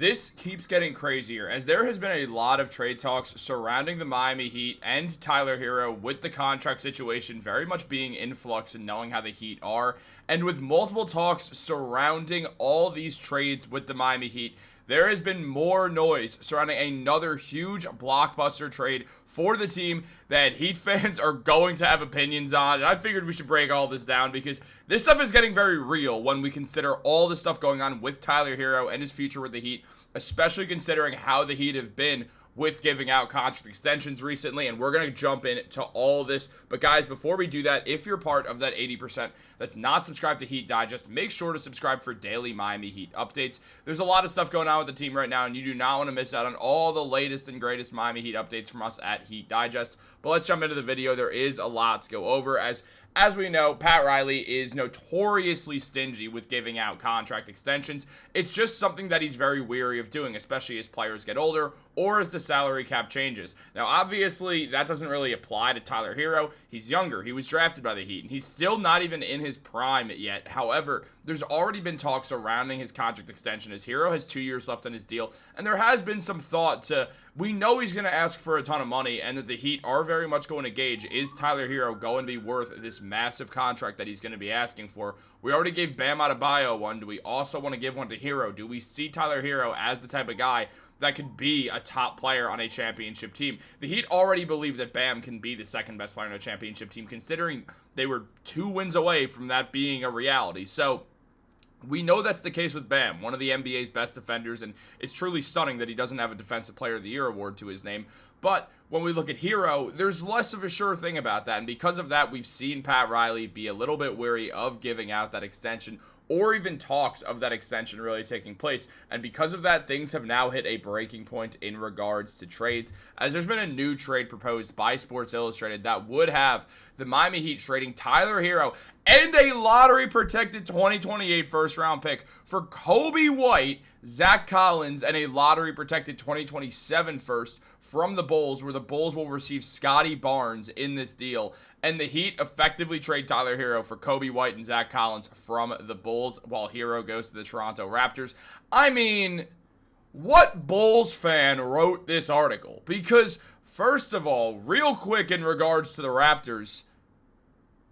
This keeps getting crazier as there has been a lot of trade talks surrounding the Miami Heat and Tyler Hero, with the contract situation very much being in flux and knowing how the Heat are. And with multiple talks surrounding all these trades with the Miami Heat, there has been more noise surrounding another huge blockbuster trade for the team that Heat fans are going to have opinions on. And I figured we should break all this down because this stuff is getting very real when we consider all the stuff going on with Tyler Hero and his future with the Heat, especially considering how the Heat have been with giving out contract extensions recently. And we're going to jump into all this. But guys, before we do that, if you're part of that 80% that's not subscribed to Heat Digest, make sure to subscribe for daily Miami Heat updates. There's a lot of stuff going on with the team right now, and you do not want to miss out on all the latest and greatest Miami Heat updates from us at Heat Digest. But let's jump into the video. There is a lot to go over. As we know, Pat Riley is notoriously stingy with giving out contract extensions. It's just something that he's very weary of doing, especially as players get older or as the salary cap changes. Now, obviously, that doesn't really apply to Tyler Hero. He's younger. He was drafted by the Heat, and he's still not even in his prime yet. However, there's already been talk surrounding his contract extension as Hero has 2 years left on his deal, and there has been some thought to, we know he's going to ask for a ton of money, and that the Heat are very much going to gauge, is Tyler Hero going to be worth this massive contract that he's going to be asking for? We already gave Bam Adebayo one. Do we also want to give one to Hero? Do we see Tyler Hero as the type of guy that could be a top player on a championship team? The Heat already believe that Bam can be the second best player on a championship team, considering they were 2 wins away from that being a reality. So we know that's the case with Bam, one of the NBA's best defenders, and it's truly stunning that he doesn't have a Defensive Player of the Year award to his name. But when we look at Hero, there's less of a sure thing about that, and because of that, we've seen Pat Riley be a little bit wary of giving out that extension, or even talks of that extension really taking place. And because of that, things have now hit a breaking point in regards to trades, as there's been a new trade proposed by Sports Illustrated that would have the Miami Heat trading Tyler Hero and a lottery-protected 2028 first-round pick for Coby White, Zach Collins, and a lottery-protected 2027 first from the Bulls, where the Bulls will receive Scotty Barnes in this deal. And the Heat effectively trade Tyler Hero for Coby White and Zach Collins from the Bulls, while Hero goes to the Toronto Raptors. I mean, what Bulls fan wrote this article? Because, first of all, real quick in regards to the Raptors,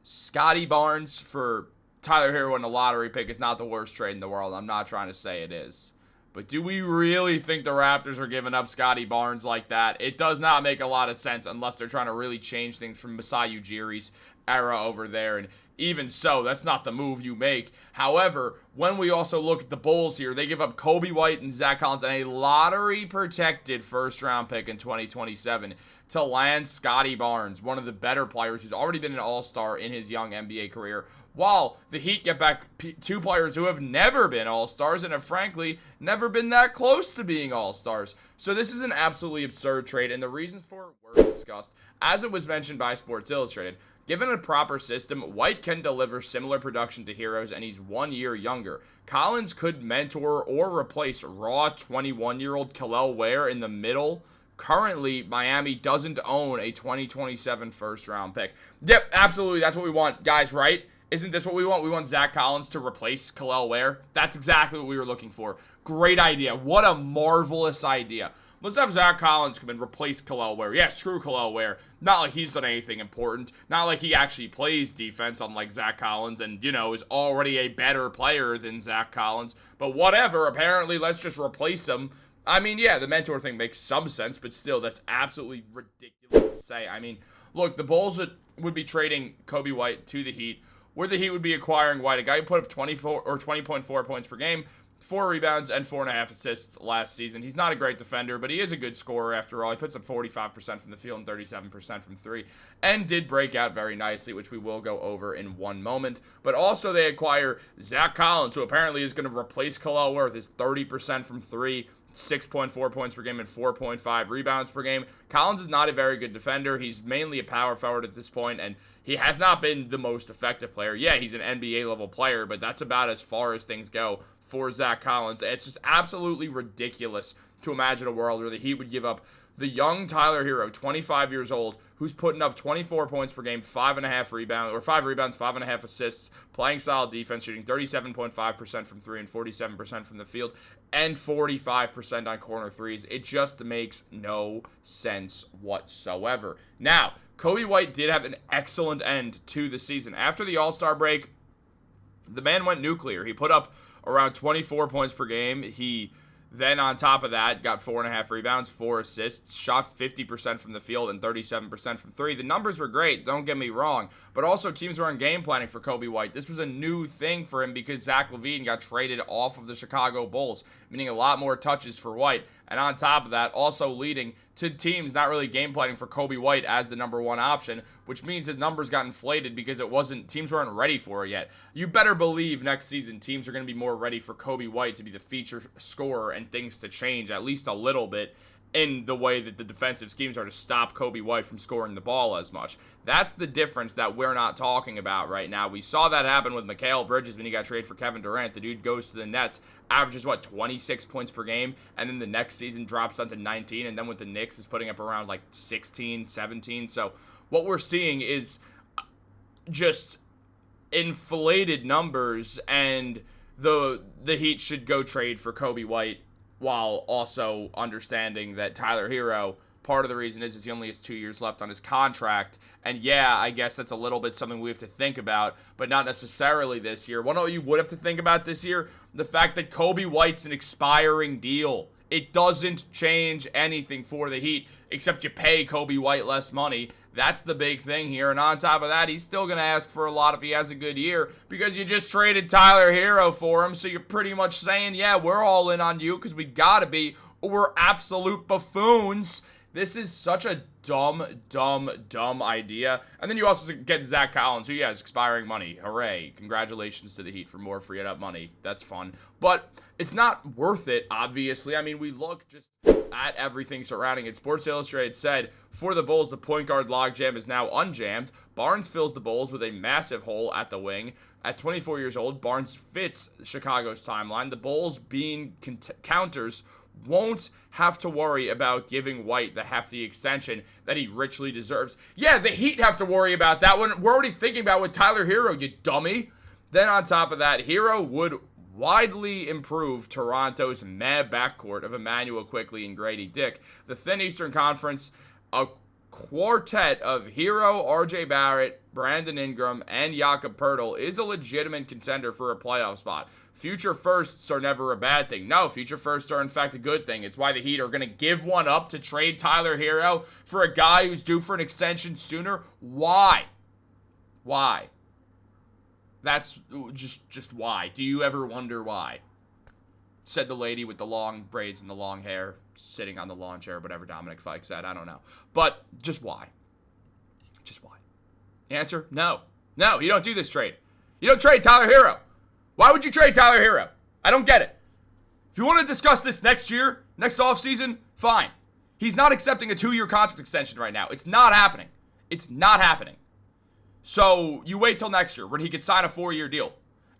Scotty Barnes for Tyler Hero and a lottery pick is not the worst trade in the world. I'm not trying to say it is. But do we really think the Raptors are giving up Scotty Barnes like that? It does not make a lot of sense unless they're trying to really change things from Masai Ujiri's era over there. And even so, that's not the move you make. However, when we also look at the Bulls here, they give up Coby White and Zach Collins and a lottery-protected first-round pick in 2027 to land Scotty Barnes, one of the better players who's already been an all-star in his young NBA career, while the Heat get back 2 players who have never been all-stars and have, frankly, never been that close to being all-stars. So this is an absolutely absurd trade, and the reasons for it were discussed. As it was mentioned by Sports Illustrated, given a proper system, White can deliver similar production to Heroes, and he's 1 year younger. Collins could mentor or replace raw 21-year-old Kel'el Ware in the middle. Currently, Miami doesn't own a 2027 first-round pick. Yep, absolutely, that's what we want, guys, right? Isn't this what we want? We want Zach Collins to replace Kel'el Ware. That's exactly what we were looking for. Great idea. What a marvelous idea. Let's have Zach Collins come and replace Kel'el Ware. Yeah, screw Kel'el Ware. Not like he's done anything important. Not like he actually plays defense, unlike Zach Collins, and, you know, is already a better player than Zach Collins. But whatever. Apparently, let's just replace him. I mean, yeah, the mentor thing makes some sense, but still, that's absolutely ridiculous to say. I mean, look, the Bulls would be trading Coby White to the Heat, where the Heat would be acquiring White, a guy who put up 20.4 points per game, 4 rebounds, and 4.5 assists last season. He's not a great defender, but he is a good scorer after all. He puts up 45% from the field and 37% from 3, and did break out very nicely, which we will go over in one moment. But also they acquire Zach Collins, who apparently is going to replace Kel'el Ware with his 30% from 3, 6.4 points per game and 4.5 rebounds per game. Collins is not a very good defender. He's mainly a power forward at this point, and he has not been the most effective player. Yeah, he's an NBA level player, but that's about as far as things go for Zach Collins. It's just absolutely ridiculous to imagine a world where the Heat would give up the young Tyler Hero, 25 years old, who's putting up 24 points per game, 5.5 rebounds, or 5 rebounds, 5.5 assists, playing solid defense, shooting 37.5% from 3 and 47% from the field, and 45% on corner threes. It just makes no sense whatsoever. Now, Coby White did have an excellent end to the season. After the All-Star break, the man went nuclear. He put up around 24 points per game. He then, on top of that, got 4.5 rebounds, 4 assists, shot 50% from the field and 37% from 3. The numbers were great, don't get me wrong, but also teams were on game planning for Coby White. This was a new thing for him because Zach LaVine got traded off of the Chicago Bulls, meaning a lot more touches for White. And on top of that, also leading to teams not really game planning for Coby White as the number one option, which means his numbers got inflated because teams weren't ready for it yet. You better believe next season teams are going to be more ready for Coby White to be the feature scorer and things to change at least a little bit in the way that the defensive schemes are to stop Coby White from scoring the ball as much. That's the difference that we're not talking about right now. We saw that happen with Mikal Bridges when he got traded for Kevin Durant. The dude goes to the Nets, averages, 26 points per game, and then the next season drops down to 19, and then with the Knicks is putting up around 16, 17. So what we're seeing is just inflated numbers, and the Heat should go trade for Coby White, while also understanding that Tyler Hero, part of the reason is he only has 2 years left on his contract. And yeah, I guess that's a little bit something we have to think about, but not necessarily this year. What you would have to think about this year? The fact that Coby White's an expiring deal. It doesn't change anything for the Heat, except you pay Coby White less money. That's the big thing here. And on top of that, he's still going to ask for a lot if he has a good year because you just traded Tyler Hero for him. So you're pretty much saying, yeah, we're all in on you because we got to be, or we're absolute buffoons. This is such a dumb idea. And then you also get Zach Collins, who, yeah, is expiring money. Hooray. Congratulations to the Heat for more freed up money. That's fun. But it's not worth it, obviously. I mean, we look just at everything surrounding it. Sports Illustrated said, for the Bulls, the point guard logjam is now unjammed. Barnes fills the Bulls with a massive hole at the wing. At 24 years old, Barnes fits Chicago's timeline. The Bulls, being counters, won't have to worry about giving White the hefty extension that he richly deserves. Yeah, the Heat have to worry about that one. We're already thinking about with Tyler Hero, you dummy. Then on top of that, Hero would widely improve Toronto's mad backcourt of Emmanuel Quickley and Grady Dick. The thin Eastern Conference, a quartet of Hero, RJ Barrett, Brandon Ingram, and Jakob Poeltl is a legitimate contender for a playoff spot. Future firsts are never a bad thing. No, future firsts are in fact a good thing. It's why the Heat are going to give one up to trade Tyler Hero for a guy who's due for an extension sooner. Why? Why? That's just why. Do you ever wonder why? Said the lady with the long braids and the long hair sitting on the lawn chair, whatever Dominic Fike said. I don't know. But just why? Just why? Answer, no. No, you don't do this trade. You don't trade Tyler Hero. Why would you trade Tyler Hero? I don't get it. If you want to discuss this next year, next offseason, fine. He's not accepting a 2-year contract extension right now. It's not happening. It's not happening. So you wait till next year when he could sign a 4-year deal.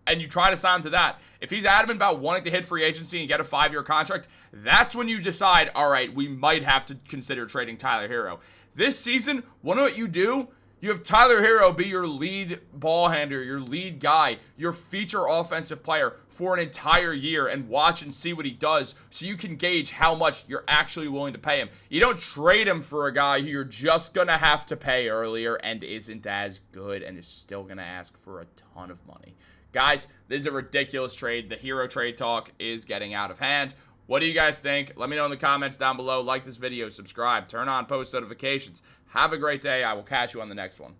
And you try to sign him to that. If he's adamant about wanting to hit free agency and get a 5-year contract, that's when you decide, all right, we might have to consider trading Tyler Hero. This season, wonder what you do? You have Tyler Hero be your lead ball handler, your lead guy, your feature offensive player for an entire year and watch and see what he does so you can gauge how much you're actually willing to pay him. You don't trade him for a guy who you're just going to have to pay earlier and isn't as good and is still going to ask for a ton of money. Guys, this is a ridiculous trade. The Hero trade talk is getting out of hand. What do you guys think? Let me know in the comments down below. Like this video, subscribe, turn on post notifications. Have a great day. I will catch you on the next one.